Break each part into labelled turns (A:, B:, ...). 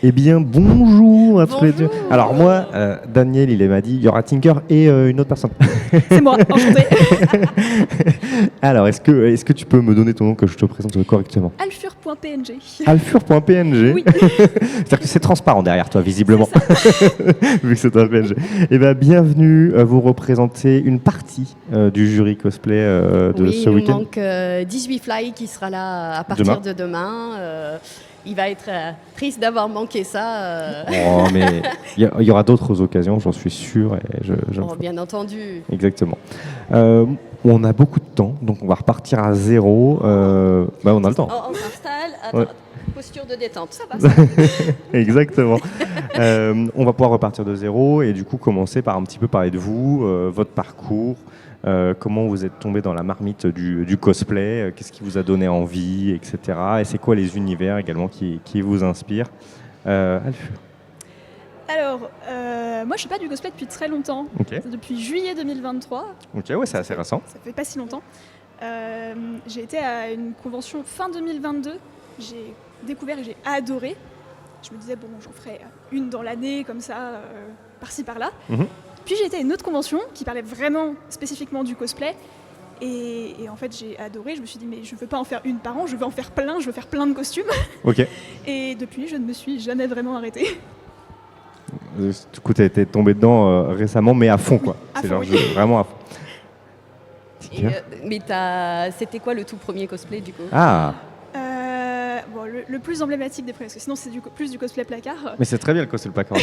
A: Eh bien, bonjour à tous les deux.
B: Bonjour.
A: Alors moi, Daniel, il m'a dit, il y aura Tinker et une autre personne.
B: C'est moi, enchantée.
A: Alors, est-ce que tu peux me donner ton nom que je te présente correctement?
B: Alfur.png.
A: Alfur.png.
B: Oui.
A: C'est-à-dire que c'est transparent derrière toi, visiblement,
B: C'est
A: vu que c'est un PNG. Eh bien, bienvenue, vous représentez une partie du jury cosplay de
C: Oui,
A: ce
C: il nous
A: week-end.
C: manque 18 Fly qui sera là à partir de demain. Il va être triste d'avoir manqué ça.
A: Oh, mais il y aura d'autres occasions, j'en suis sûr.
C: Bien entendu.
A: Exactement. On a beaucoup de temps, donc on va repartir à zéro. On a le temps.
C: On s'installe. Attends,
A: Ouais.
C: posture de détente. Ça va, ça va.
A: Exactement. On va pouvoir repartir de zéro et du coup commencer par un petit peu parler de vous, votre parcours, comment vous êtes tombé dans la marmite du cosplay, qu'est-ce qui vous a donné envie, etc. Et c'est quoi les univers également qui vous inspirent. Alfur.
B: Alors, moi je fais pas du cosplay depuis très longtemps.
A: Ok.
B: C'est depuis juillet 2023.
A: Ok, ouais, c'est assez récent.
B: Ça fait pas si longtemps. J'ai été à une convention fin 2022. J'ai découvert et j'ai adoré. Je me disais, bon, j'en ferai une dans l'année, comme ça, par-ci, par-là.
A: Mhm.
B: Puis j'ai été à une autre convention qui parlait vraiment spécifiquement du cosplay. Et en fait, j'ai adoré. Je me suis dit, mais je ne veux pas en faire une par an, je veux en faire plein, je veux faire plein de costumes.
A: Ok.
B: Et depuis, je ne me suis jamais vraiment arrêtée.
A: Du coup, tu as été tombé dedans récemment, mais à fond, quoi.
B: À
A: C'est
B: fond,
A: genre
B: oui.
A: vraiment à fond.
C: Et, mais c'était quoi le tout premier cosplay du coup?
A: Ah,
B: Bon, le plus emblématique des premiers, parce que sinon c'est plus du cosplay placard.
A: mais c'est très bien le cosplay placard.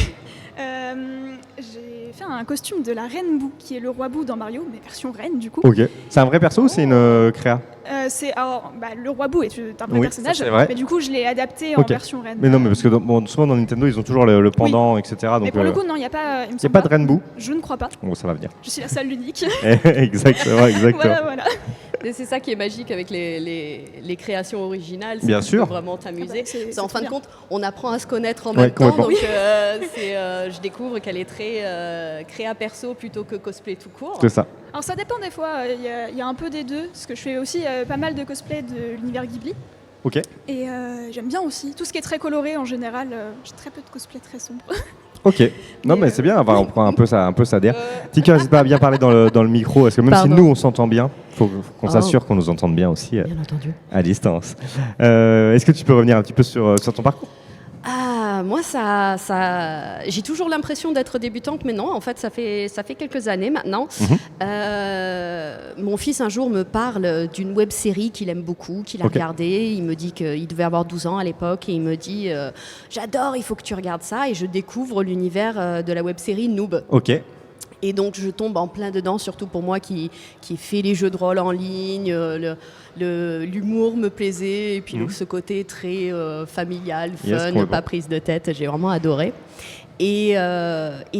B: J'ai fait un costume de la Reine Boo, qui est le roi Boo dans Mario, mais version reine du coup.
A: Ok. C'est un vrai perso ou c'est une créa?
B: Le roi Boo est un vrai
A: Oui,
B: personnage,
A: ça, c'est vrai.
B: mais du coup je l'ai adapté en
A: Ok.
B: version reine.
A: Mais non, mais parce que souvent dans Nintendo, ils ont toujours le pendant, etc. Donc,
B: Mais pour le coup, non, il n'y a pas. Il
A: y a pas de Reine Boo.
B: Je ne crois pas.
A: Bon, ça va venir.
B: Je suis la seule, l'unique.
A: Exactement, exactement.
B: voilà.
C: Et c'est ça qui est magique avec les créations originales, c'est
A: Bien
C: que tu
A: sûr.
C: peux vraiment t'amuser.
B: Ah bah, c'est
C: En
B: trop
C: fin de
B: bien.
C: compte, on apprend à se connaître en
A: Ouais,
C: même temps,
A: complètement.
C: donc je découvre qu'elle est très créa perso plutôt que cosplay tout court.
A: C'est ça.
B: Alors ça dépend des fois, il y a un peu des deux, parce que je fais aussi pas mal de cosplay de l'univers Ghibli.
A: Ok.
B: Et j'aime bien aussi. Tout ce qui est très coloré en général, j'ai très peu de cosplay très sombre.
A: Ok. Non, mais c'est bien. On prend un peu ça d'air. Tinker, n'hésite pas à bien parler dans le micro, parce que même
C: Pardon.
A: si nous on s'entend bien, faut qu'on
C: Oh.
A: s'assure qu'on nous entende bien aussi
C: Bien entendu.
A: à distance. Est-ce que tu peux revenir un petit peu sur ton parcours?
C: Ah, moi, j'ai toujours l'impression d'être débutante, mais non, en fait, ça fait quelques années maintenant. Mon fils, un jour, me parle d'une web-série qu'il aime beaucoup, qu'il a
A: Ok.
C: regardée. Il me dit qu'il devait avoir 12 ans à l'époque, et il me dit j'adore, il faut que tu regardes ça. Et je découvre l'univers de la web-série Noob.
A: Ok.
C: Et donc, je tombe en plein dedans, surtout pour moi qui fait les jeux de rôle en ligne. L'humour me plaisait, et puis ce côté très familial, fun,
A: Yes, complètement.
C: pas prise de tête, j'ai vraiment adoré. Et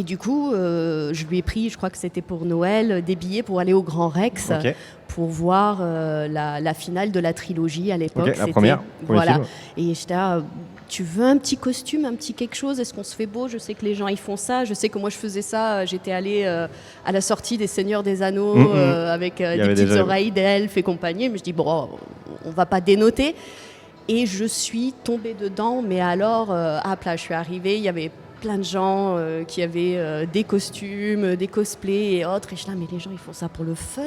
C: du coup, je lui ai pris, je crois que c'était pour Noël, des billets pour aller au Grand Rex
A: Ok.
C: pour voir la finale de la trilogie à l'époque.
A: Ok, la
C: C'était-
A: première. Premier
C: Voilà.
A: film.
C: Et j'étais là, tu veux un petit costume, un petit quelque chose? Est-ce qu'on se fait beau? Je sais que les gens ils font ça. Je sais que moi je faisais ça. J'étais allée à la sortie des Seigneurs des Anneaux avec des
A: avait
C: petites
A: déjà-
C: oreilles d'elfes et compagnie. Mais je dis bon, on va pas dénoter. Et je suis tombée dedans. Mais alors, là, je suis arrivée. Il y avait plein de gens qui avaient des costumes, des cosplays et autres. Et je suis là, mais les gens ils font ça pour le fun.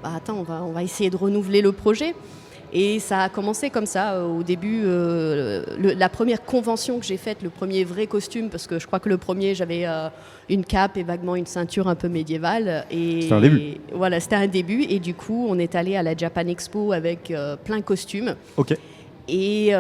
C: Bah, attends, on va essayer de renouveler le projet. Et ça a commencé comme ça. Au début, la première convention que j'ai faite, le premier vrai costume, parce que je crois que le premier, j'avais une cape et vaguement une ceinture un peu médiévale. Et
A: C'était un début.
C: Voilà, c'était un début. Et du coup, on est allé à la Japan Expo avec plein de costumes.
A: Ok.
C: Et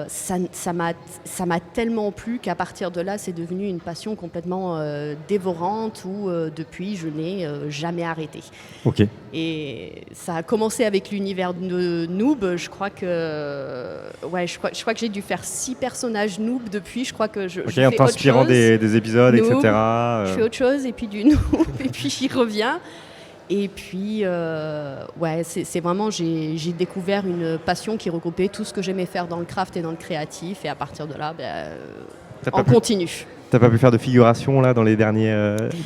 C: ça m'a tellement plu qu'à partir de là, c'est devenu une passion complètement dévorante où depuis, je n'ai jamais arrêté.
A: Ok.
C: Et ça a commencé avec l'univers de Noob. Je crois que j'ai dû faire 6 personnages Noob depuis. Je crois que je
A: Ok.
C: fais
A: En
C: autre
A: t'inspirant
C: chose.
A: des épisodes,
C: Noob,
A: etc.
C: Je fais autre chose et puis du Noob et puis j'y reviens. Et puis, c'est vraiment, j'ai découvert une passion qui regroupait tout ce que j'aimais faire dans le craft et dans le créatif. Et à partir de là,
A: T'as
C: on
A: pas pu-
C: continue.
A: T'as pas pu faire de figuration là dans les derniers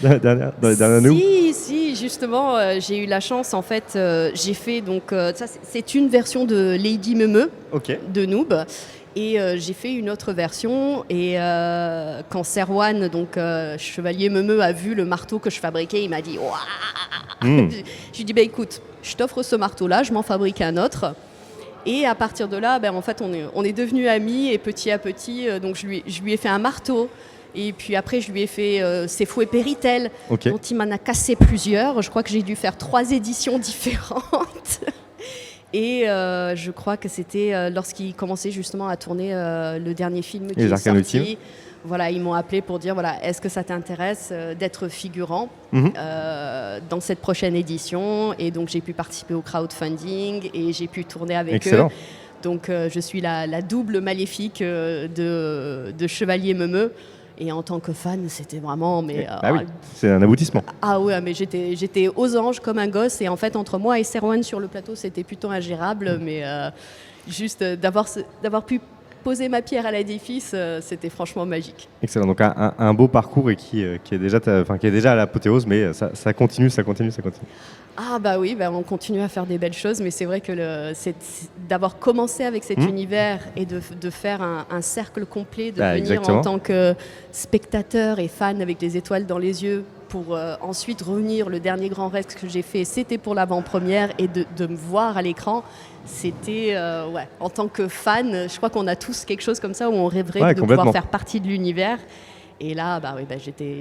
A: Noob?
C: Si, justement, j'ai eu la chance. En fait, j'ai fait donc ça, c'est une version de Lady Memeux
A: Ok.
C: de Noob. Et j'ai fait une autre version. Et quand Serwan, donc chevalier Meumeu, a vu le marteau que je fabriquais, il m'a dit Waouh. Je lui dis écoute, je t'offre ce marteau-là, je m'en fabrique un autre. Et à partir de là, en fait, on est devenus amis. Et petit à petit, donc je lui ai fait un marteau. Et puis après, je lui ai fait ses fouets Péritel, dont il m'en a cassé plusieurs. Je crois que j'ai dû faire 3 éditions différentes. Et je crois que c'était lorsqu'il commençait justement à tourner le dernier film qui est sorti. Voilà, ils m'ont appelé pour dire est-ce que ça t'intéresse d'être figurant dans cette prochaine édition. Et donc j'ai pu participer au crowdfunding et j'ai pu tourner avec eux. Donc je suis la double maléfique de Chevalier Meumeu. Et en tant que fan, c'était vraiment...
A: oui, c'est un aboutissement.
C: Ah ouais, mais j'étais aux anges comme un gosse. Et en fait, entre moi et Serwan sur le plateau, c'était plutôt ingérable. Mais juste d'avoir pu poser ma pierre à l'édifice, c'était franchement magique.
A: Excellent. Donc un beau parcours et qui est déjà à l'apothéose, mais ça continue.
C: Ah bah oui, on continue à faire des belles choses, mais c'est vrai que d'avoir commencé avec cet univers et de faire un cercle complet, de venir en tant que spectateur et fan avec des étoiles dans les yeux, pour ensuite revenir, le dernier grand rêve que j'ai fait, c'était pour l'avant-première, et de me voir à l'écran, c'était, en tant que fan, je crois qu'on a tous quelque chose comme ça où on rêverait de pouvoir faire partie de l'univers. Et là,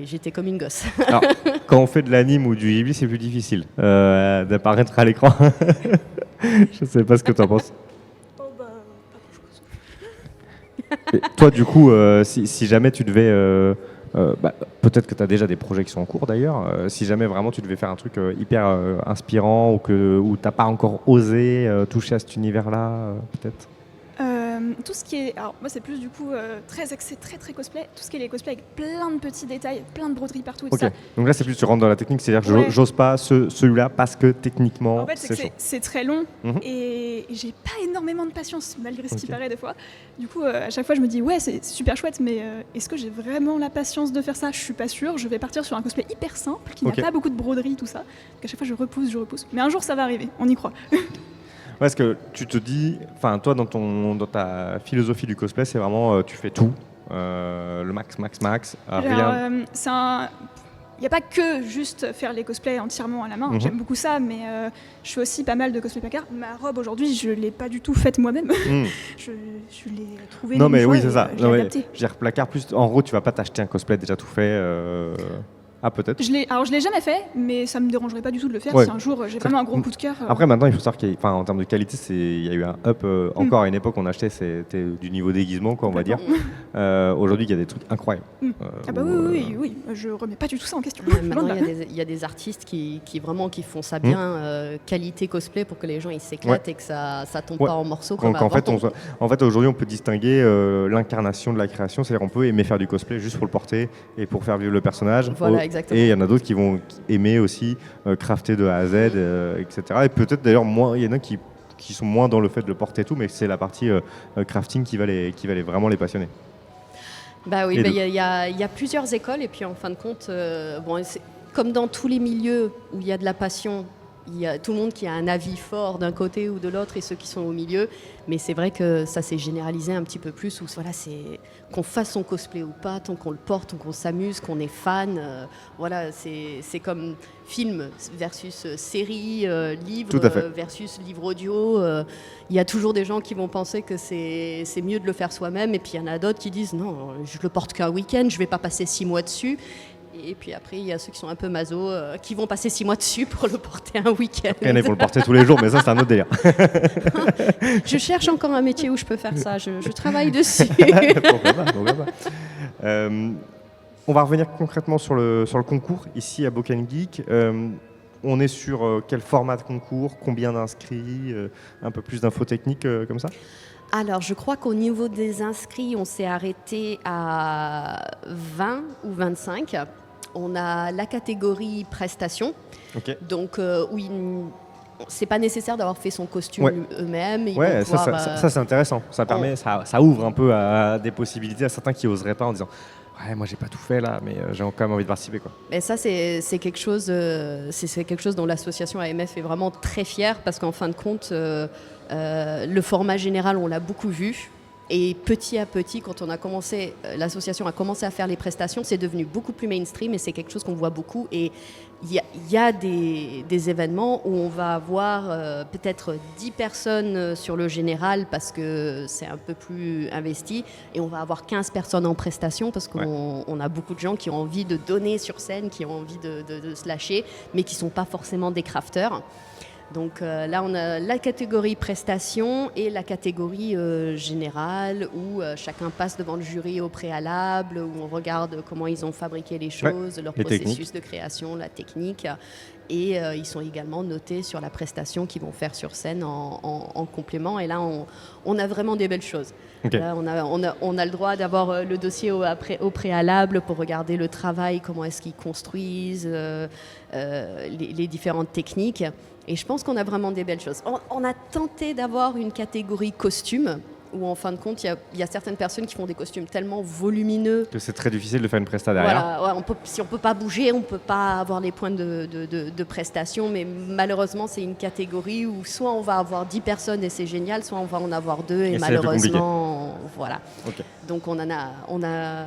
C: j'étais comme une gosse.
A: Alors, quand on fait de l'anime ou du Ghibli, c'est plus difficile d'apparaître à l'écran. Je ne sais pas ce que tu en penses. Toi, du coup, si jamais tu devais... peut-être que tu as déjà des projets qui sont en cours d'ailleurs. Si jamais vraiment tu devais faire un truc hyper inspirant ou tu n'as pas encore osé toucher à cet univers-là, peut-être
B: tout ce qui est... Alors moi c'est plus du coup très axé, très cosplay. Tout ce qui est les cosplays avec plein de petits détails, plein de broderies partout et tout ça.
A: Donc là c'est plus tu rentres dans la technique, c'est-à-dire que j'ose pas celui-là parce que techniquement
B: en fait, c'est très long et j'ai pas énormément de patience malgré ce qui paraît des fois. Du coup à chaque fois je me dis c'est super chouette, mais est-ce que j'ai vraiment la patience de faire ça? Je suis pas sûre. Je vais partir sur un cosplay hyper simple qui n'a pas beaucoup de broderies, tout ça. Donc à chaque fois je repousse. Mais un jour ça va arriver, on y croit.
A: Est-ce que tu te dis, toi dans ta philosophie du cosplay, c'est vraiment tu fais tout, le max, rien.
B: Il n'y a pas que juste faire les cosplays entièrement à la main, j'aime beaucoup ça, mais je fais aussi pas mal de cosplay placard. Ma robe aujourd'hui, je ne l'ai pas du tout faite moi-même, je l'ai trouvée
A: non, mais
B: fois
A: oui, c'est ça.
B: Je l'ai adaptée.
A: Placard plus, en gros, tu ne vas pas t'acheter un cosplay déjà tout fait. Ah, peut-être.
B: Je l'ai jamais fait, mais ça me dérangerait pas du tout de le faire si un jour j'ai vraiment un gros coup de cœur.
A: Après, maintenant, il faut savoir qu'en termes de qualité, il y a eu un up. Encore à une époque, on achetait, c'était du niveau déguisement, on va dire. Aujourd'hui, il y a des trucs incroyables.
B: Oui, je remets pas du tout ça en question.
C: Maintenant, il y a des artistes qui font ça bien, qualité cosplay, pour que les gens ils s'éclatent et que ça tombe pas en morceaux comme avant.
A: En fait, aujourd'hui, on peut distinguer l'incarnation de la création, c'est-à-dire on peut aimer faire du cosplay juste pour le porter et pour faire vivre le personnage.
C: Voilà, exactement.
A: Et il y en a d'autres qui vont aimer aussi crafter de A à Z, etc. Et peut-être d'ailleurs, il y en a qui sont moins dans le fait de le porter et tout, mais c'est la partie crafting qui va vraiment les passionner.
C: Oui, il y a plusieurs écoles, et puis en fin de compte, comme dans tous les milieux où il y a de la passion, il y a tout le monde qui a un avis fort d'un côté ou de l'autre, et ceux qui sont au milieu. Mais c'est vrai que ça s'est généralisé un petit peu plus, où c'est qu'on fasse son cosplay ou pas, tant qu'on le porte, tant qu'on s'amuse, qu'on est fan. C'est comme film versus série, livre versus livre audio. Il y a toujours des gens qui vont penser que c'est mieux de le faire soi-même, et puis il y en a d'autres qui disent non, je le porte qu'un week-end, je vais pas passer 6 mois dessus. Et puis après, il y a ceux qui sont un peu maso, qui vont passer 6 mois dessus pour le porter un week-end.
A: Il y en a, il faut le porter tous les jours, mais ça, c'est un autre délire.
C: Je cherche encore un métier où je peux faire ça. Je travaille dessus.
A: Pourquoi pas. On va revenir concrètement sur le concours, ici à Boken Geek. On est sur quel format de concours, combien d'inscrits, un peu plus d'infos techniques comme ça?
C: Alors, je crois qu'au niveau des inscrits, on s'est arrêté à 20 ou 25. On a la catégorie prestations, donc où c'est pas nécessaire d'avoir fait son costume eux-mêmes.
A: Ça c'est intéressant. Ça ouvre un peu à des possibilités à certains qui n'oseraient pas en disant moi j'ai pas tout fait là, mais j'ai quand même envie de participer, quoi.
C: Et ça c'est quelque chose dont l'association AMF est vraiment très fière, parce qu'en fin de compte le format général on l'a beaucoup vu. Et petit à petit, quand on a commencé, l'association a commencé à faire les prestations, c'est devenu beaucoup plus mainstream et c'est quelque chose qu'on voit beaucoup. Et il y a des événements où on va avoir peut-être 10 personnes sur le général parce que c'est un peu plus investi, et on va avoir 15 personnes en prestation parce qu'on a beaucoup de gens qui ont envie de donner sur scène, qui ont envie de se lâcher, mais qui ne sont pas forcément des crafters. Donc là, on a la catégorie prestation et la catégorie générale où chacun passe devant le jury au préalable, où on regarde comment ils ont fabriqué les choses, leur processus de création, la technique. Et ils sont également notés sur la prestation qu'ils vont faire sur scène en complément. Et là, on a vraiment des belles choses. Okay. Là, on a le droit d'avoir le dossier au préalable pour regarder le travail, comment est-ce qu'ils construisent, les différentes techniques. Et je pense qu'on a vraiment des belles choses. On a tenté d'avoir une catégorie costume, où en fin de compte, il y a certaines personnes qui font des costumes tellement volumineux
A: que c'est très difficile de faire une presta derrière.
C: Voilà, si on ne peut pas bouger, on ne peut pas avoir les points de prestation, mais malheureusement, c'est une catégorie où soit on va avoir 10 personnes et c'est génial, soit on va en avoir 2 et malheureusement, voilà. Okay. Donc on a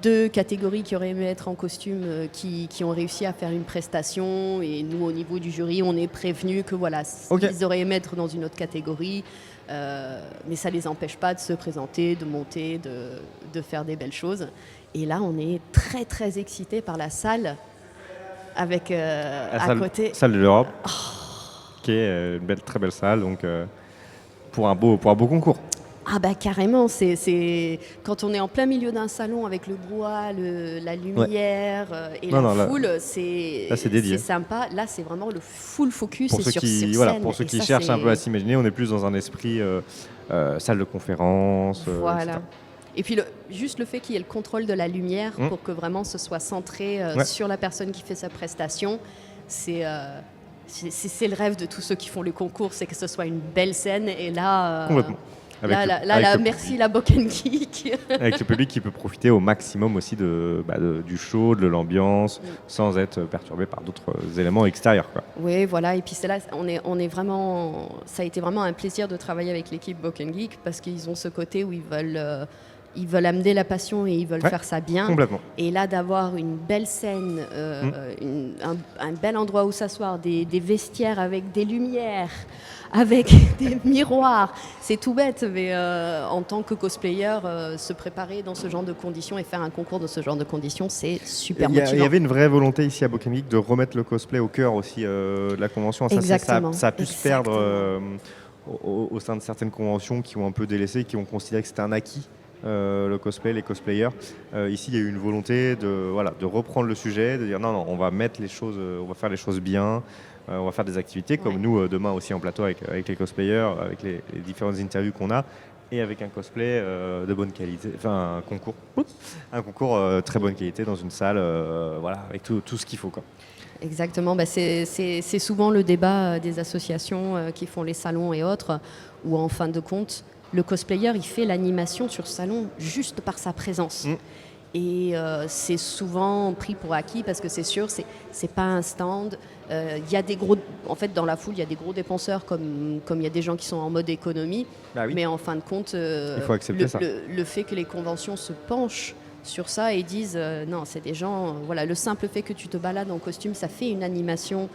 C: 2 catégories qui auraient aimé être en costume qui ont réussi à faire une prestation, et nous, au niveau du jury, on est prévenus que voilà, ils auraient aimé être dans une autre catégorie. Mais ça ne les empêche pas de se présenter, de monter, de faire des belles choses. Et là, on est très, très excités par la salle avec à côté.
A: Salle de l'Europe, qui est une très belle salle, donc pour un beau concours.
C: Ah bah carrément, c'est quand on est en plein milieu d'un salon avec le brouhaha, la lumière et la foule, c'est sympa. Là, c'est vraiment le full focus sur scène.
A: Pour ceux qui cherchent un peu à s'imaginer, on est plus dans un esprit salle de conférence.
C: Voilà.
A: Etc.
C: Et puis juste le fait qu'il y ait le contrôle de la lumière pour que vraiment ce soit centré sur la personne qui fait sa prestation, c'est le rêve de tous ceux qui font le concours, c'est que ce soit une belle scène. Et là...
A: Complètement.
C: Merci la Boken Geek.
A: Avec le public qui peut profiter au maximum aussi du show, de l'ambiance, sans être perturbé par d'autres éléments extérieurs, quoi.
C: Oui, voilà. Et puis c'est là, on est vraiment, ça a été vraiment un plaisir de travailler avec l'équipe Boken Geek parce qu'ils ont ce côté où ils veulent amener la passion et ils veulent faire ça bien.
A: Complètement.
C: Et là, d'avoir une belle scène, un bel endroit où s'asseoir, des vestiaires avec des lumières, avec des miroirs. C'est tout bête, mais en tant que cosplayer, se préparer dans ce genre de conditions et faire un concours dans ce genre de conditions, c'est super motivant.
A: Il y avait une vraie volonté ici à Boken Geek de remettre le cosplay au cœur aussi de la convention. Ça a pu se perdre au sein de certaines conventions qui ont un peu délaissé, qui ont considéré que c'était un acquis. Le cosplay, les cosplayers. Ici, il y a eu une volonté de reprendre le sujet, de dire non, on va mettre les choses, on va faire les choses bien, on va faire des activités comme nous demain aussi en plateau avec les cosplayers, avec les différentes interviews qu'on a, et avec un cosplay de bonne qualité, enfin un concours très bonne qualité dans une salle, avec tout ce qu'il faut, quoi.
C: Exactement, c'est souvent le débat des associations qui font les salons et autres, où en fin de compte, le cosplayer, il fait l'animation sur salon juste par sa présence. Et c'est souvent pris pour acquis parce que c'est sûr, c'est pas un stand. Y a en fait, dans la foule, il y a des gros dépenseurs comme il y a des gens qui sont en mode économie.
A: Bah oui.
C: Mais en fin de compte,
A: il faut accepter ça.
C: Le fait que les conventions se penchent sur ça et disent non, c'est des gens, le simple fait que tu te balades en costume, ça fait une animation,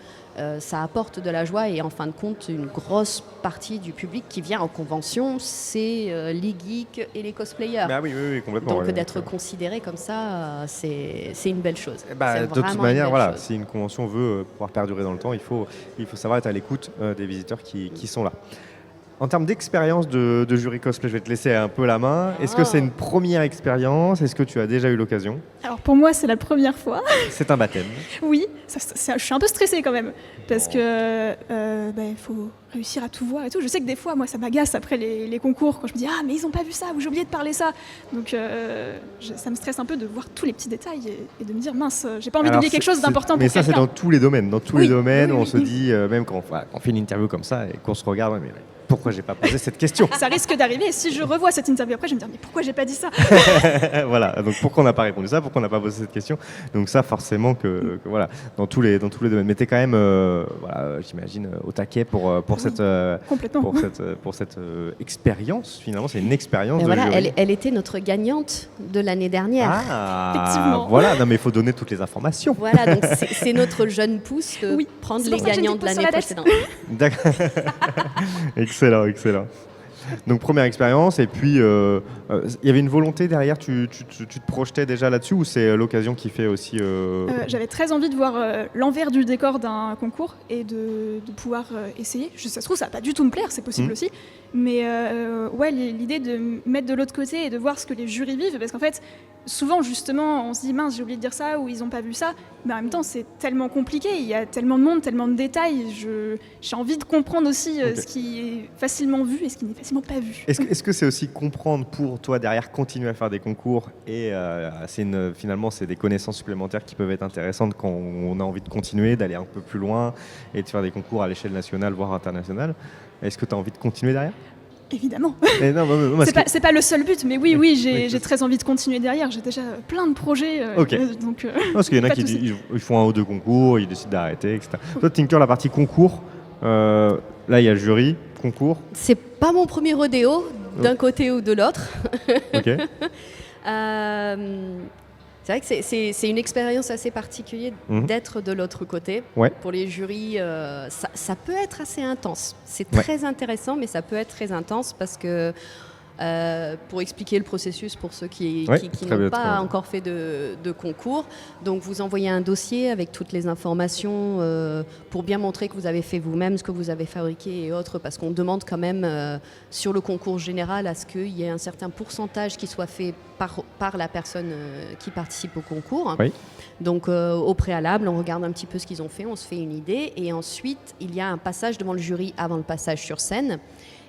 C: ça apporte de la joie, et en fin de compte, une grosse partie du public qui vient en convention, c'est les geeks et les cosplayers.
A: Bah oui, complètement.
C: Donc d'être considéré comme ça, c'est une belle chose.
A: De toute manière, si une convention veut pouvoir perdurer dans le temps, il faut savoir être à l'écoute des visiteurs qui sont là. En termes d'expérience de jury cosplay, je vais te laisser un peu la main. Est-ce que c'est une première expérience ? Est-ce que tu as déjà eu l'occasion ?
B: Alors pour moi, c'est la première fois.
A: C'est un baptême.
B: Oui, je suis un peu stressée quand même, parce que faut réussir à tout voir et tout. Je sais que des fois, moi, ça m'agace après les concours, quand je me dis « Ah, mais ils n'ont pas vu ça, ou j'ai oublié de parler ça ». Donc ça me stresse un peu de voir tous les petits détails et de me dire « Mince, j'ai pas envie d'oublier quelque chose d'important pour quelqu'un ».
A: Mais ça, c'est dans tous les domaines. Dans tous les domaines, on se dit, même quand on fait une interview comme ça et qu'on se regarde, mais pourquoi j'ai pas posé cette question?
B: Ça risque d'arriver. Et si je revois cette interview après, je vais me dire mais pourquoi j'ai pas dit ça?
A: Voilà, donc pourquoi on n'a pas répondu ça, pourquoi on n'a pas posé cette question? Donc ça, forcément que voilà, dans tous les domaines. Mais t'es quand même, voilà, j'imagine, au taquet pour cette
B: Complètement.
A: pour cette expérience. Finalement, c'est une expérience
C: Mais
A: de
C: voilà,
A: jury.
C: elle était notre gagnante de l'année dernière.
B: Effectivement.
A: Voilà. Non, mais il faut donner toutes les informations.
C: Voilà, donc c'est notre jeune pouce de
B: Oui,
C: prendre
B: c'est
C: les
B: pour ça que j'ai
C: gagnants
B: une
C: de
B: petite
C: l'année
B: pause sur la
C: précédente.
A: D'accord. Excellent, excellent. Donc première expérience, et puis il y avait une volonté derrière, tu te projetais déjà là-dessus, ou c'est l'occasion qui fait aussi
B: J'avais très envie de voir l'envers du décor d'un concours et de pouvoir essayer. Ça se trouve, ça va pas du tout me plaire, c'est possible aussi. Mais ouais, l'idée de me mettre de l'autre côté et de voir ce que les jurys vivent, parce qu'en fait, souvent justement, on se dit mince, j'ai oublié de dire ça, ou ils n'ont pas vu ça. Mais en même temps, c'est tellement compliqué, il y a tellement de monde, tellement de détails. J'ai envie de comprendre aussi ce qui est facilement vu et ce qui n'est facilement pas vu.
A: Est-ce que c'est aussi comprendre pour toi derrière continuer à faire des concours et finalement c'est des connaissances supplémentaires qui peuvent être intéressantes quand on a envie de continuer, d'aller un peu plus loin et de faire des concours à l'échelle nationale voire internationale. Est-ce que tu as envie de continuer derrière?
B: Évidemment.
A: Non,
B: C'est pas le seul but, mais oui,
A: Oui,
B: j'ai très envie de continuer derrière. J'ai déjà plein de projets.
A: Ok.
B: Donc,
A: parce qu'il y en a
B: pas
A: qui
B: de souci.
A: ils font un ou deux concours, ils décident d'arrêter, etc. Toi, Tinker, la partie concours, là il y a le jury, concours.
C: C'est pas mon premier rodéo, d'un côté ou de l'autre.
A: Ok.
C: C'est vrai que c'est une expérience assez particulière d'être de l'autre côté.
A: Ouais.
C: Pour les jurys, ça peut être assez intense. C'est
A: Ouais.
C: très intéressant, mais ça peut être très intense parce que, pour expliquer le processus pour ceux qui
A: Ouais, très
C: n'ont
A: bien,
C: pas
A: très bien.
C: encore fait de concours, donc vous envoyez un dossier avec toutes les informations pour bien montrer que vous avez fait vous-même ce que vous avez fabriqué et autres, parce qu'on demande quand même sur le concours général à ce qu'il y ait un certain pourcentage qui soit fait par la personne qui participe au concours.
A: Oui.
C: Donc au préalable, on regarde un petit peu ce qu'ils ont fait, on se fait une idée, et ensuite il y a un passage devant le jury avant le passage sur scène.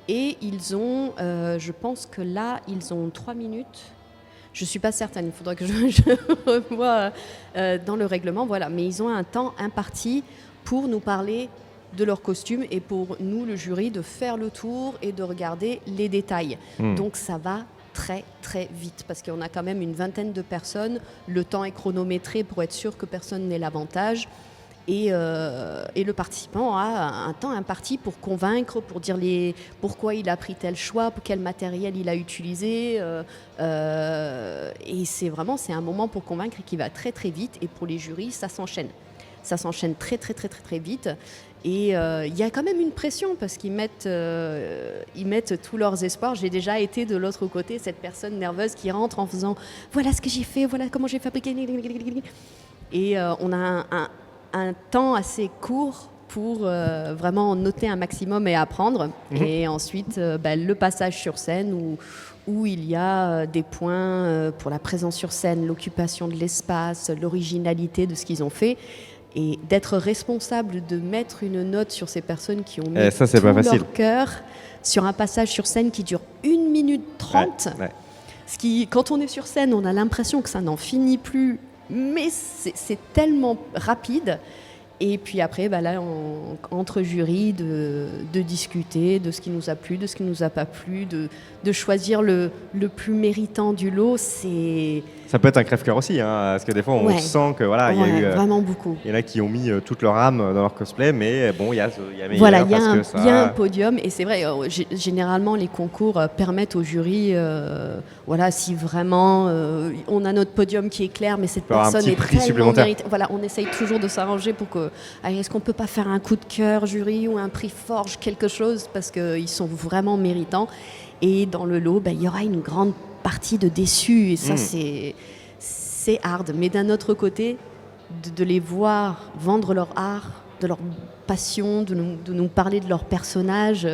C: Et ils ont, je pense que là, ils ont 3 minutes. Je ne suis pas certaine, il faudra que je revoie dans le règlement. Voilà. Mais ils ont un temps imparti pour nous parler de leur costume et pour nous, le jury, de faire le tour et de regarder les détails. Donc ça va très très vite parce qu'on a quand même une vingtaine de personnes. Le temps est chronométré pour être sûr que personne n'ait l'avantage. Et le participant a un temps imparti pour convaincre, pour dire pourquoi il a pris tel choix, pour quel matériel il a utilisé. Et c'est un moment pour convaincre qui va très très vite. Et pour les jurys, ça s'enchaîne. Ça s'enchaîne très très très très très vite. Et il y a quand même une pression parce qu'ils mettent tous leurs espoirs. J'ai déjà été de l'autre côté, cette personne nerveuse qui rentre en faisant « voilà ce que j'ai fait, voilà comment j'ai fabriqué ». Et on a un temps assez court pour vraiment noter un maximum et apprendre. Et ensuite, le passage sur scène où il y a des points pour la présence sur scène, l'occupation de l'espace, l'originalité de ce qu'ils ont fait. Et d'être responsable de mettre une note sur ces personnes qui ont mis
A: ça, c'est
C: tout
A: pas facile.
C: leur cœur sur un passage sur scène qui dure 1 minute 30.
A: Ouais.
C: Ce qui, quand on est sur scène, on a l'impression que ça n'en finit plus. Mais c'est tellement rapide. Et puis après, là, entre jurys, de discuter de ce qui nous a plu, de ce qui nous a pas plu, de choisir le plus méritant du lot, c'est...
A: Ça peut être un crève-cœur aussi, hein, parce que des fois on
C: Ouais.
A: sent que voilà, il y a eu
C: vraiment beaucoup.
A: il y en a qui ont mis toute leur âme dans leur cosplay, mais bon, il y a meilleur
C: Voilà, il y
A: parce que
C: a un
A: ça.
C: podium, et c'est vrai, généralement les concours permettent au jury, si vraiment on a notre podium qui est clair, mais cette
A: peut avoir un
C: personne
A: petit
C: est
A: prix
C: tellement
A: supplémentaire.
C: méritante. Voilà, on essaye toujours de s'arranger pour que, est-ce qu'on peut pas faire un coup de cœur jury ou un prix Forge, quelque chose, parce qu'ils sont vraiment méritants. Et dans le lot, il y aura une grande partie de déçus, et ça c'est hard. Mais d'un autre côté, de les voir vendre leur art, de leur passion, de nous parler de leur personnage,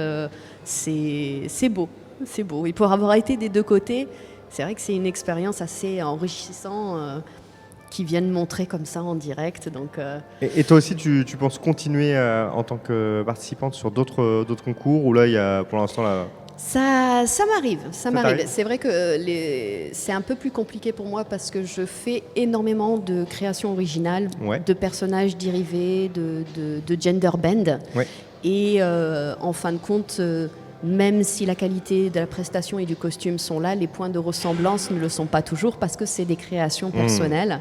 C: c'est beau. C'est beau. Et pour avoir été des deux côtés, c'est vrai que c'est une expérience assez enrichissante qui viennent montrer comme ça en direct. Donc,
A: Et toi aussi, tu penses continuer en tant que participante sur d'autres concours, ou là, il y a pour l'instant là.
C: Ça m'arrive,
A: t'arrive.
C: C'est vrai que c'est un peu plus compliqué pour moi parce que je fais énormément de créations originales,
A: Ouais.
C: de personnages dérivés, de gender bend.
A: Ouais.
C: Et en fin de compte, même si la qualité de la prestation et du costume sont là, les points de ressemblance ne le sont pas toujours parce que c'est des créations personnelles.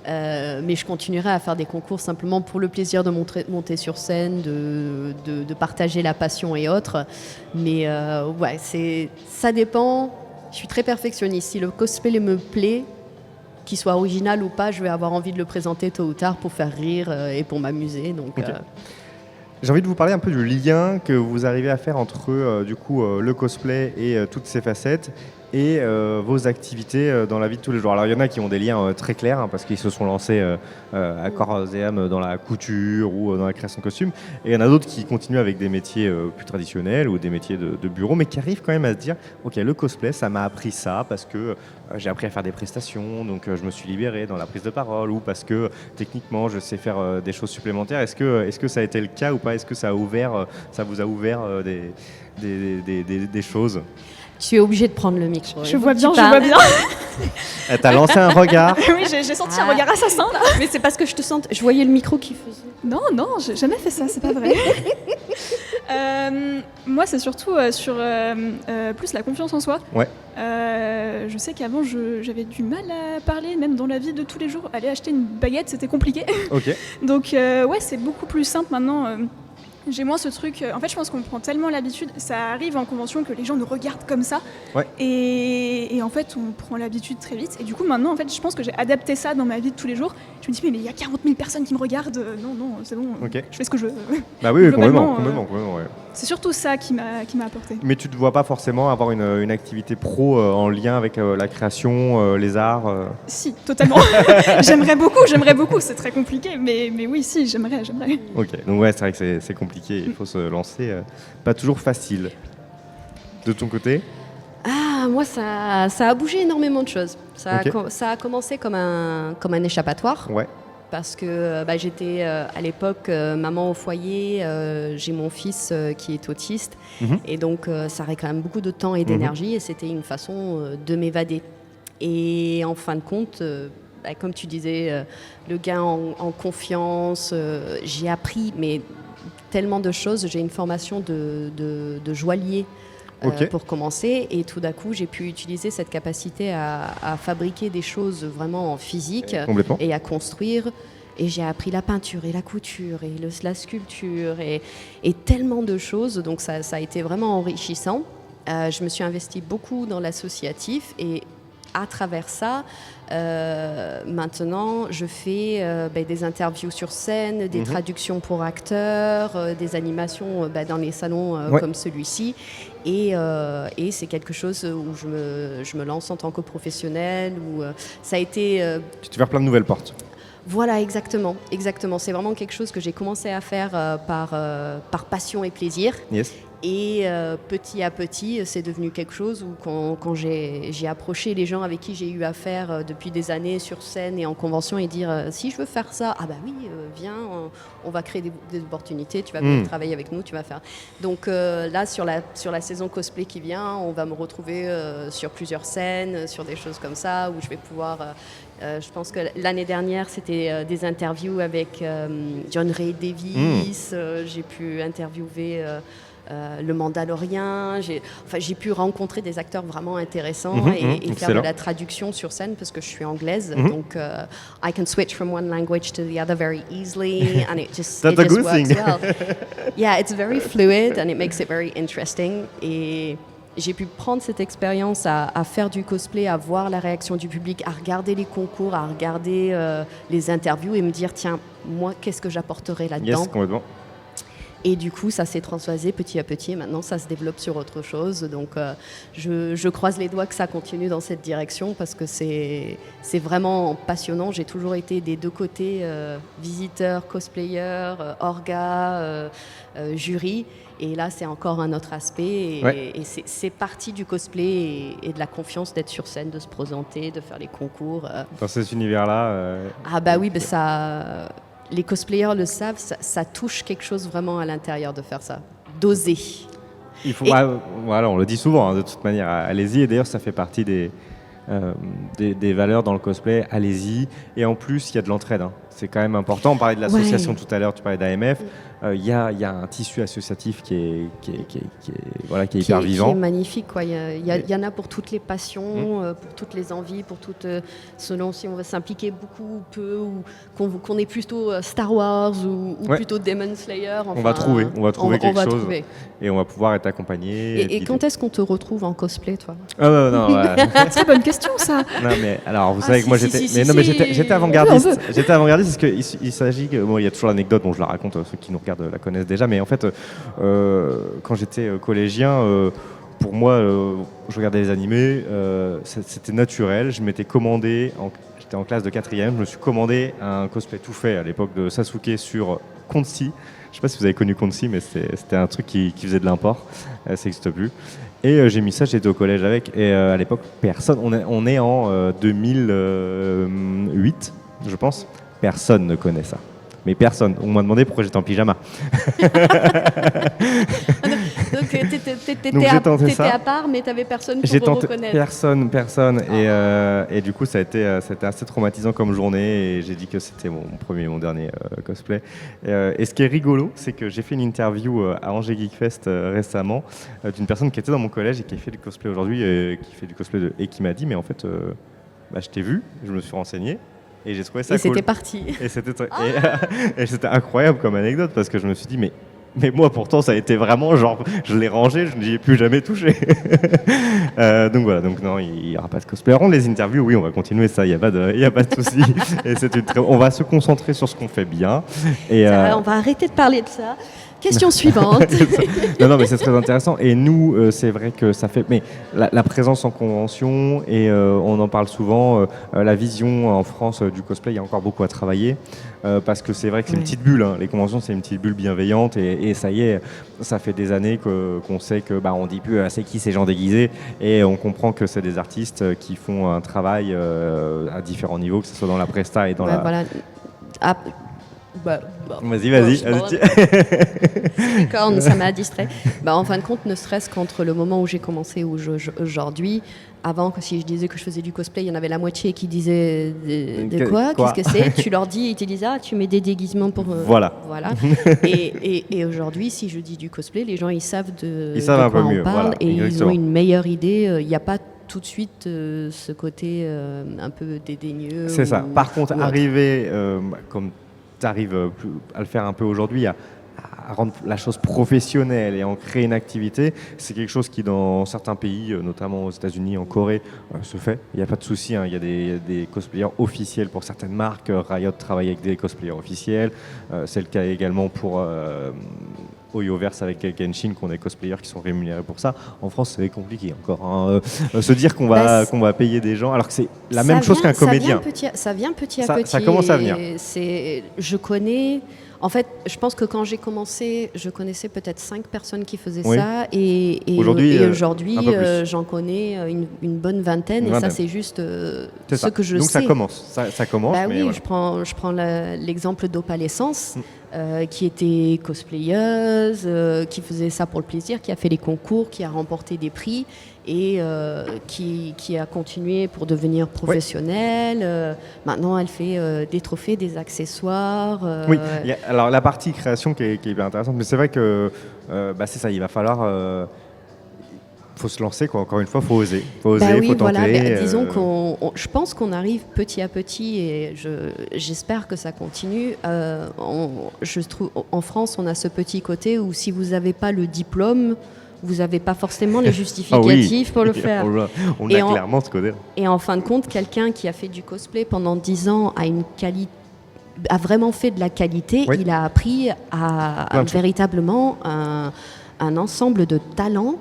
C: Mais je continuerai à faire des concours simplement pour le plaisir de monter sur scène, de partager la passion et autres. Mais ouais, ça dépend. Je suis très perfectionniste. Si le cosplay me plaît, qu'il soit original ou pas, je vais avoir envie de le présenter tôt ou tard pour faire rire et pour m'amuser. Donc,
A: Ok. J'ai envie de vous parler un peu du lien que vous arrivez à faire entre le cosplay et toutes ces facettes et vos activités dans la vie de tous les jours. Alors il y en a qui ont des liens très clairs parce qu'ils se sont lancés à corps et âme dans la couture ou dans la création de costumes. Et il y en a d'autres qui continuent avec des métiers plus traditionnels ou des métiers de bureau, mais qui arrivent quand même à se dire ok, le cosplay, ça m'a appris ça parce que j'ai appris à faire des prestations, donc je me suis libéré dans la prise de parole, ou parce que techniquement je sais faire des choses supplémentaires. Est-ce que ça a été le cas ou pas? Est-ce que ça vous a ouvert des choses?
C: tu es obligé de prendre le micro.
B: Je vois
C: Tu
B: bien, je
C: parles.
B: vois bien.
A: Elle t'a lancé un regard.
B: Oui, j'ai senti un regard assassin là.
C: Mais c'est parce que je voyais le micro qui faisait.
B: Non, j'ai jamais fait ça, c'est pas vrai. Moi, c'est surtout sur plus la confiance en soi.
A: Ouais.
B: Je sais qu'avant, j'avais du mal à parler, même dans la vie de tous les jours. Aller acheter une baguette, c'était compliqué.
A: Ok.
B: Donc, ouais, c'est beaucoup plus simple maintenant. J'ai moins ce truc. En fait, je pense qu'on prend tellement l'habitude. Ça arrive en convention que les gens nous regardent comme ça.
A: Ouais.
B: Et en fait, on prend l'habitude très vite. Et du coup, maintenant, en fait, je pense que j'ai adapté ça dans ma vie de tous les jours. Je me dis, mais il y a 40 000 personnes qui me regardent. Non, c'est bon.
A: Ok.
B: Je fais ce que je veux.
A: Bah oui,
B: Globalement,
A: complètement, ouais.
B: C'est surtout ça qui m'a apporté.
A: Mais tu ne te vois pas forcément avoir une activité pro en lien avec la création, les arts
B: Si, totalement. J'aimerais beaucoup. C'est très compliqué. Mais oui, si, j'aimerais.
A: Ok, donc ouais, c'est vrai que c'est compliqué, il faut se lancer. Pas toujours facile. De ton côté?
C: Ah, moi, ça a bougé énormément de choses.
A: Ok.
C: Ça a commencé comme un échappatoire.
A: Ouais.
C: Parce que j'étais à l'époque maman au foyer, j'ai mon fils qui est autiste, et donc ça réclame beaucoup de temps et d'énergie, et c'était une façon de m'évader. Et en fin de compte, comme tu disais, le gain en confiance, j'ai appris mais tellement de choses. J'ai une formation de joaillier.
A: Ok.
C: Pour commencer, et tout d'un coup j'ai pu utiliser cette capacité à fabriquer des choses vraiment en physique
A: Complètement.
C: et à construire, et j'ai appris la peinture et la couture et la sculpture et tellement de choses, donc ça a été vraiment enrichissant. Je me suis investie beaucoup dans l'associatif, et à travers ça, maintenant, je fais des interviews sur scène, des traductions pour acteurs, des animations dans les salons comme celui-ci. Et c'est quelque chose où je me lance en tant que professionnelle. Où, ça a été...
A: Tu te fais plein de nouvelles portes.
C: Voilà, exactement. C'est vraiment quelque chose que j'ai commencé à faire par passion et plaisir.
A: Yes.
C: Et petit à petit, c'est devenu quelque chose où quand j'ai approché les gens avec qui j'ai eu affaire depuis des années sur scène et en convention, et dire si je veux faire ça, ah bah oui, viens, on va créer des opportunités, tu vas venir travailler avec nous, tu vas faire. Donc là, sur la saison cosplay qui vient, on va me retrouver sur plusieurs scènes, sur des choses comme ça, où je vais pouvoir... je pense que l'année dernière, c'était des interviews avec John Ray Davis, j'ai pu interviewer... le Mandalorien, j'ai pu rencontrer des acteurs vraiment intéressants et faire de la traduction sur scène parce que je suis anglaise, donc I can switch from one language to the other very easily, and it just
A: That's a good
C: works
A: thing.
C: well. Yeah, it's very fluid and it makes it very interesting. Et j'ai pu prendre cette expérience à faire du cosplay, à voir la réaction du public, à regarder les concours, à regarder les interviews et me dire tiens, moi, qu'est-ce que j'apporterai là-dedans?
A: Yes, complètement.
C: Et du coup, ça s'est transvasé petit à petit. Et maintenant, ça se développe sur autre chose. Donc, je croise les doigts que ça continue dans cette direction parce que c'est vraiment passionnant. J'ai toujours été des deux côtés, visiteur, cosplayer, orga, jury. Et là, c'est encore un autre aspect. Et c'est partie du cosplay et de la confiance d'être sur scène, de se présenter, de faire les concours.
A: Dans cet univers-là.
C: Ah bah oui, ça... Les cosplayers le savent, ça touche quelque chose vraiment à l'intérieur de faire ça, d'oser.
A: Il faut, voilà, on le dit souvent, de toute manière, allez-y. Et d'ailleurs, ça fait partie des valeurs dans le cosplay, allez-y. Et en plus, il y a de l'entraide. C'est quand même important. On parlait de l'association
C: Ouais.
A: tout à l'heure, tu parlais d'AMF. Il y a un tissu associatif qui est voilà, qui est hyper
C: Qui
A: vivant.
C: est magnifique, quoi. Il y en a pour toutes les passions, pour toutes les envies, pour toutes, selon si on veut s'impliquer beaucoup ou peu, ou qu'on est plutôt Star Wars ou
A: Ouais.
C: plutôt Demon Slayer.
A: On va trouver quelque chose.
C: trouver.
A: Et on va pouvoir être accompagné.
C: Et quand est-ce qu'on te retrouve en cosplay, toi?
A: Non, voilà.
B: Très bonne question, ça.
A: Non, mais alors, vous
C: Ah,
A: savez
C: si,
A: que moi,
C: si,
A: j'étais.
C: si,
A: Mais
C: si,
A: non, mais
C: si.
A: j'étais avant-gardiste. J'étais avant-gardiste parce qu'il s'agit que. Bon, il y a toujours l'anecdote, bon, je la raconte, ceux qui nous regardent la connaissent déjà, mais en fait, quand j'étais collégien, pour moi, je regardais les animés, c'était naturel. Je m'étais commandé, j'étais en classe de 4e, je me suis commandé un cosplay tout fait à l'époque de Sasuke sur Consi. Je sais pas si vous avez connu Consi, mais c'était un truc qui faisait de l'import. Ça n'existe plus. Et j'ai mis ça, j'étais au collège avec. Et à l'époque, personne. On est en 2008, je pense. Personne ne connaît ça. Mais personne. On m'a demandé pourquoi j'étais en pyjama.
C: Donc
A: Donc, j'ai tenté
C: t'étais
A: ça.
C: à part, mais t'avais personne
A: J'ai
C: pour
A: tenté
C: reconnaître.
A: personne. Et du coup, ça a été assez traumatisant comme journée. Et j'ai dit que c'était mon premier et mon dernier cosplay. Et ce qui est rigolo, c'est que j'ai fait une interview à Angers Geek Fest récemment d'une personne qui était dans mon collège et qui fait du cosplay aujourd'hui, qui fait du cosplay et qui m'a dit, mais en fait, je t'ai vu, je me suis renseigné. Et j'ai trouvé ça
C: Et
A: cool.
C: c'était parti.
A: Et c'était et c'était incroyable comme anecdote parce que je me suis dit, mais moi pourtant ça a été vraiment genre, je l'ai rangé, je n'y ai plus jamais touché. Donc voilà, donc non, il n'y aura pas de cosplay. Par contre, les interviews, oui, on va continuer ça, il n'y a pas de souci. Et on va se concentrer sur ce qu'on fait bien. Et,
C: On va arrêter de parler de ça. Question suivante.
A: non, mais c'est très intéressant. Et nous, c'est vrai que ça fait. Mais la présence en convention, et on en parle souvent, la vision en France du cosplay, il y a encore beaucoup à travailler. Parce que c'est vrai que c'est une petite bulle. Hein. Les conventions, c'est une petite bulle bienveillante. Et ça y est, ça fait des années qu'on sait que on dit plus c'est qui ces gens déguisés. Et on comprend que c'est des artistes qui font un travail à différents niveaux, que ce soit dans la presta et dans la.
C: Voilà. Ah,
A: Vas-y.
C: Corne, ça m'a distrait. En fin de compte, ne serait-ce qu'entre le moment où j'ai commencé aujourd'hui, avant, si je disais que je faisais du cosplay, il y en avait la moitié qui disaient de quoi? Qu'est-ce que c'est? Tu leur dis, ils te disent tu mets des déguisements pour.
A: Voilà.
C: Et aujourd'hui, si je dis du cosplay, les gens ils savent de
A: un
C: quoi
A: peu
C: on
A: mieux,
C: parle,
A: voilà,
C: et ils
A: exactement.
C: ont une meilleure idée. Il n'y a pas tout de suite ce côté un peu dédaigneux.
A: C'est ça. Par contre,
C: ou autre.
A: arriver, comme tu arrives à le faire un peu aujourd'hui, à rendre la chose professionnelle et en créer une activité, c'est quelque chose qui, dans certains pays, notamment aux États-Unis, en Corée, se fait. Il n'y a pas de souci. Hein. Il y a des cosplayers officiels pour certaines marques. Riot travaille avec des cosplayers officiels. C'est le cas également pour Oyoverse avec Genshin, qu'on a des cosplayers qui sont rémunérés pour ça. En France, c'est compliqué encore. Hein. Se dire qu'on va payer des gens, alors que c'est la même chose qu'un comédien.
C: Ça vient petit à
A: Ça
C: petit.
A: commence à venir.
C: Je connais. En fait, je pense que quand j'ai commencé, je connaissais peut-être 5 personnes qui faisaient
A: Oui.
C: ça. Et
A: Aujourd'hui,
C: aujourd'hui,
A: un peu plus.
C: j'en connais une bonne vingtaine.
A: Une
C: Et ça,
A: vingtaine.
C: c'est juste
A: C'est
C: ce
A: ça.
C: que je
A: Donc
C: sais.
A: ça commence. Ça commence.
C: Bah
A: mais
C: oui,
A: voilà.
C: je prends l'exemple d'Opalescence, qui était cosplayeuse, qui faisait ça pour le plaisir, qui a fait les concours, qui a remporté des prix et qui a continué pour devenir professionnelle. Maintenant, elle fait des trophées, des accessoires.
A: Oui, alors la partie création qui est hyper intéressante, mais c'est vrai que c'est ça, il va falloir... faut se lancer, quoi. Encore une fois, faut oser. Faut oser,
C: Oui,
A: faut tenter.
C: voilà. Disons je pense qu'on arrive petit à petit et j'espère que ça continue. Je trouve en France, on a ce petit côté où si vous n'avez pas le diplôme, vous n'avez pas forcément les justificatifs pour le faire.
A: On a clairement ce côté.
C: Et en fin de compte, quelqu'un qui a fait du cosplay pendant 10 ans a vraiment fait de la qualité.
A: Oui.
C: Il a appris à véritablement un ensemble de talents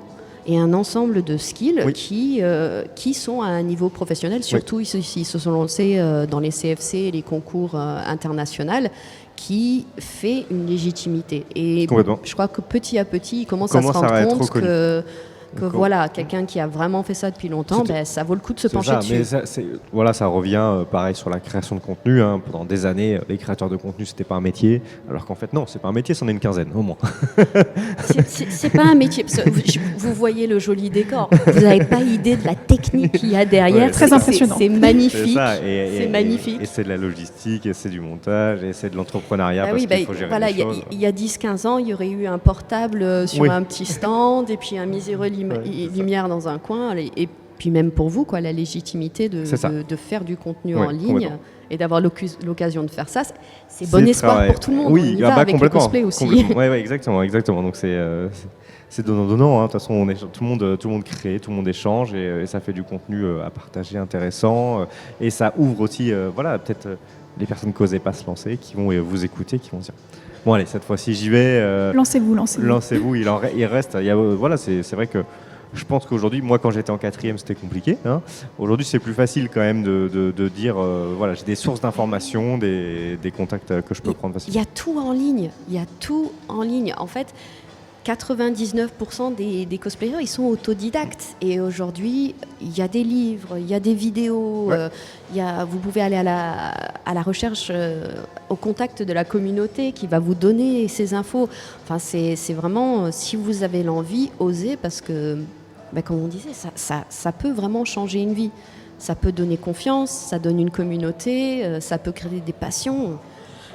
C: et un ensemble de skills qui sont à un niveau professionnel. Surtout, ils se sont lancés dans les CFC et les concours internationaux, qui fait une légitimité. Et
A: Complètement.
C: je crois que petit à petit, ils commencent à se rendre compte que
A: D'accord.
C: voilà, quelqu'un qui a vraiment fait ça depuis longtemps,
A: C'était-
C: ça vaut le coup de se
A: C'est
C: pencher
A: ça,
C: dessus.
A: mais voilà, ça revient pareil sur la création de contenu. Hein. Pendant des années, les créateurs de contenu, c'était pas un métier, alors qu'en fait, non, c'est pas un métier, c'en est une quinzaine, au moins.
C: C'est pas un métier. Parce que vous voyez le joli décor. Vous n'avez pas idée de la technique qu'il y a derrière.
A: Ouais,
B: Très
C: C'est-
B: impressionnant.
C: C'est
A: C'est
C: magnifique.
A: ça,
C: C'est magnifique.
A: Et c'est de la logistique, et c'est du montage, et c'est de l'entrepreneuriat,
C: Bah
A: parce
C: oui,
A: qu'il faut gérer
C: voilà,
A: les
C: il y a-
A: choses.
C: il y a 10-15 ans, il y aurait eu un portable sur
A: Oui.
C: un petit stand et puis un miséreux
A: Ouais, c'est ça.
C: lumière dans un coin. Et puis même pour vous, quoi, la légitimité
A: C'est ça.
C: de faire du contenu
A: Ouais,
C: en ligne
A: complètement.
C: et d'avoir l'occasion de faire ça, c'est bon espoir
A: travail.
C: pour tout le monde.
A: Oui,
C: On y
A: ah
C: va
A: bah,
C: avec le
A: complètement.
C: cosplay aussi.
A: Ouais, exactement, exactement. Donc c'est donnant-donnant. Hein. De toute façon, tout le monde crée, tout le monde échange, et ça fait du contenu à partager intéressant, et ça ouvre aussi, voilà, peut-être les personnes qui n'osaient pas se lancer, qui vont vous écouter, qui vont se dire bon allez, cette fois-ci j'y vais.
B: Lancez-vous, lancez-vous.
A: Lancez-vous. Il reste. Voilà, c'est vrai que. Je pense qu'aujourd'hui, moi, quand j'étais en quatrième, c'était compliqué. Hein. Aujourd'hui, c'est plus facile quand même de dire, voilà, j'ai des sources d'informations, des contacts que je peux prendre
C: Il
A: facilement.
C: y a tout en ligne. Il y a tout en ligne. En fait, 99% des cosplayers, ils sont autodidactes. Et aujourd'hui, il y a des livres, il y a des vidéos.
A: Ouais.
C: Vous pouvez aller à la recherche, au contact de la communauté qui va vous donner ces infos. Enfin, c'est vraiment, si vous avez l'envie, osez, parce que, comme on disait, ça peut vraiment changer une vie. Ça peut donner confiance, ça donne une communauté, ça peut créer des passions.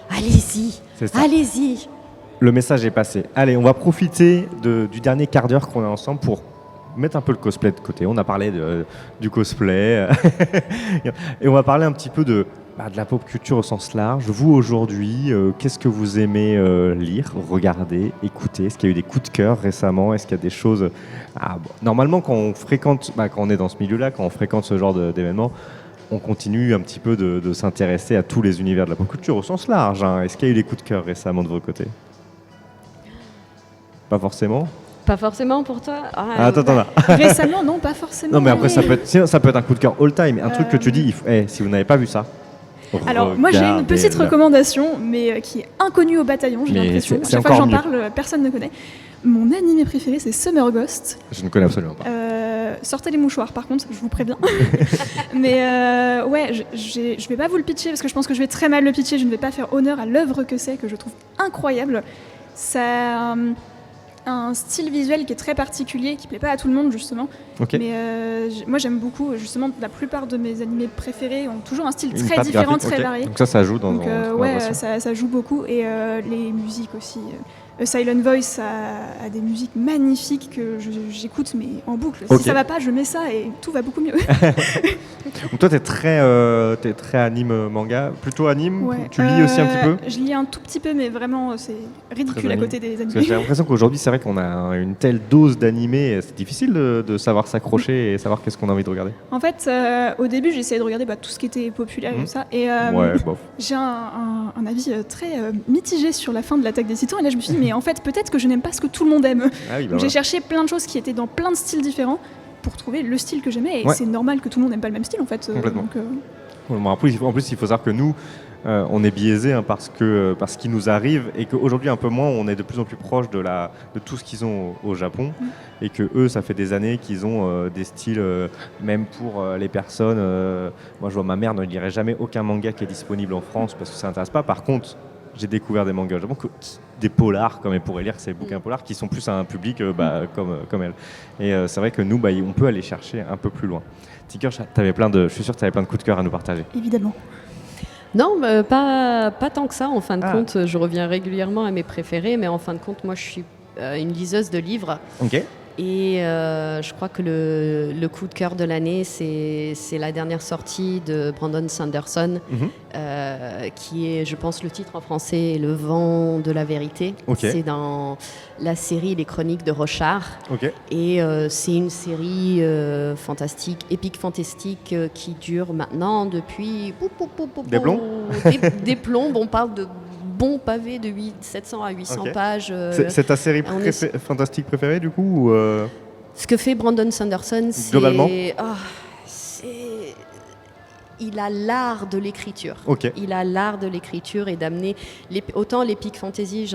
C: Allez-y,
A: C'est ça.
C: allez-y.
A: Le message est passé. Allez, on va profiter du dernier quart d'heure qu'on est ensemble pour mettre un peu le cosplay de côté. On a parlé du cosplay. Et on va parler un petit peu de la pop culture au sens large. Vous, aujourd'hui, qu'est-ce que vous aimez lire, regarder, écouter? Est-ce qu'il y a eu des coups de cœur récemment? Est-ce qu'il y a des choses... Normalement, quand on fréquente, quand on est dans ce milieu-là, quand on fréquente ce genre d'événements, on continue un petit peu de s'intéresser à tous les univers de la pop culture au sens large. Hein. Est-ce qu'il y a eu des coups de cœur récemment de votre côté? Pas forcément.
C: Pas forcément pour toi.
A: Attends.
B: Récemment, non, pas forcément.
A: Non, mais après,
B: mais-
A: ça peut être un coup de cœur all-time. Un truc que tu dis, si vous n'avez pas vu ça.
B: Alors, moi j'ai une petite
A: regardez-le.
B: recommandation, mais qui est inconnue au bataillon, j'ai
A: Mais
B: l'impression.
A: c'est
B: Chaque fois que
A: encore
B: j'en
A: mieux.
B: parle, personne ne connaît. Mon animé préféré, c'est Summer Ghost.
A: Je ne connais absolument pas.
B: Sortez les mouchoirs, par contre, je vous préviens. Mais ouais, je vais pas vous le pitcher parce que je pense que je vais très mal le pitcher. Je ne vais pas faire honneur à l'œuvre que c'est, que je trouve incroyable. Ça a un style visuel qui est très particulier, qui plaît pas à tout le monde justement.
A: Ok.
B: Mais moi j'aime beaucoup, justement, la plupart de mes animés préférés ont toujours un style
A: Une
B: très
A: patte
B: différent,
A: graphique,
B: très
A: ok.
B: varié.
A: Donc ça joue dans
B: Donc
A: dans
B: ouais,
A: la version.
B: ça joue beaucoup. Et les musiques aussi. Silent Voice a des musiques magnifiques que j'écoute mais en boucle.
A: Ok.
B: Si ça va pas, je mets ça et tout va beaucoup mieux.
A: Donc toi, t'es très anime manga, plutôt anime.
B: Ouais.
A: Tu lis aussi un petit peu.
B: Je lis un tout petit peu, mais vraiment c'est ridicule
A: Très
B: à
A: anime.
B: côté des
A: Parce que
B: animés.
A: j'ai l'impression qu'aujourd'hui, c'est vrai qu'on a une telle dose d'animé, et c'est difficile de savoir s'accrocher et savoir qu'est-ce qu'on a envie de regarder.
B: En fait, au début, j'ai essayé de regarder tout ce qui était populaire et
A: Mhm.
B: tout ça. Et
A: Ouais, bof.
B: j'ai un avis très mitigé sur la fin de l'Attaque des Titans. Et là, je me suis dit, mais en fait, peut-être que je n'aime pas ce que tout le monde aime.
A: Ah oui,
B: Donc j'ai cherché plein de choses qui étaient dans plein de styles différents pour trouver le style que j'aimais. Et
A: Ouais.
B: c'est normal que tout le monde n'aime pas le même style, en fait.
A: Complètement.
B: Donc,
A: Bon, après, en plus, il faut savoir que nous, on est biaisé parce qu'il nous arrive, et qu'aujourd'hui, un peu moins, on est de plus en plus proche de tout ce qu'ils ont au Japon, et que eux, ça fait des années qu'ils ont des styles, même pour les personnes. Moi, je vois ma mère ne lirait jamais aucun manga qui est disponible en France parce que ça n'intéresse pas. Par contre, j'ai découvert des mangas au Japon, des polars, comme elle pourrait lire ces bouquins polars, qui sont plus à un public comme elle. Et c'est vrai que nous, on peut aller chercher un peu plus loin. Tinker, je suis sûr que tu avais plein de coups de cœur à nous partager.
B: évidemment.
C: Non, pas tant que ça. En fin de
A: Ah.
C: compte, je reviens régulièrement à mes préférés, mais en fin de compte, moi, je suis une liseuse de livres.
A: Ok.
C: Et je crois que le coup de cœur de l'année, c'est la dernière sortie de Brandon Sanderson,
A: Mhm.
C: qui est, je pense, le titre en français est Le vent de la vérité.
A: Ok.
C: C'est dans la série Les Chroniques de Rochard.
A: Ok.
C: Et c'est une série fantastique, épique fantastique, qui dure maintenant depuis...
A: Des plombs
C: Des plombs. On parle de bons pavés de 700 à 800
A: Ok.
C: pages.
A: C'est ta série
C: on est-
A: fantastique préférée du coup ou,
C: Ce que fait Brandon Sanderson, c'est...
A: Globalement
C: c'est... il a l'art de l'écriture.
A: Ok.
C: Il a l'art de l'écriture et d'amener... Autant l'epic fantasy,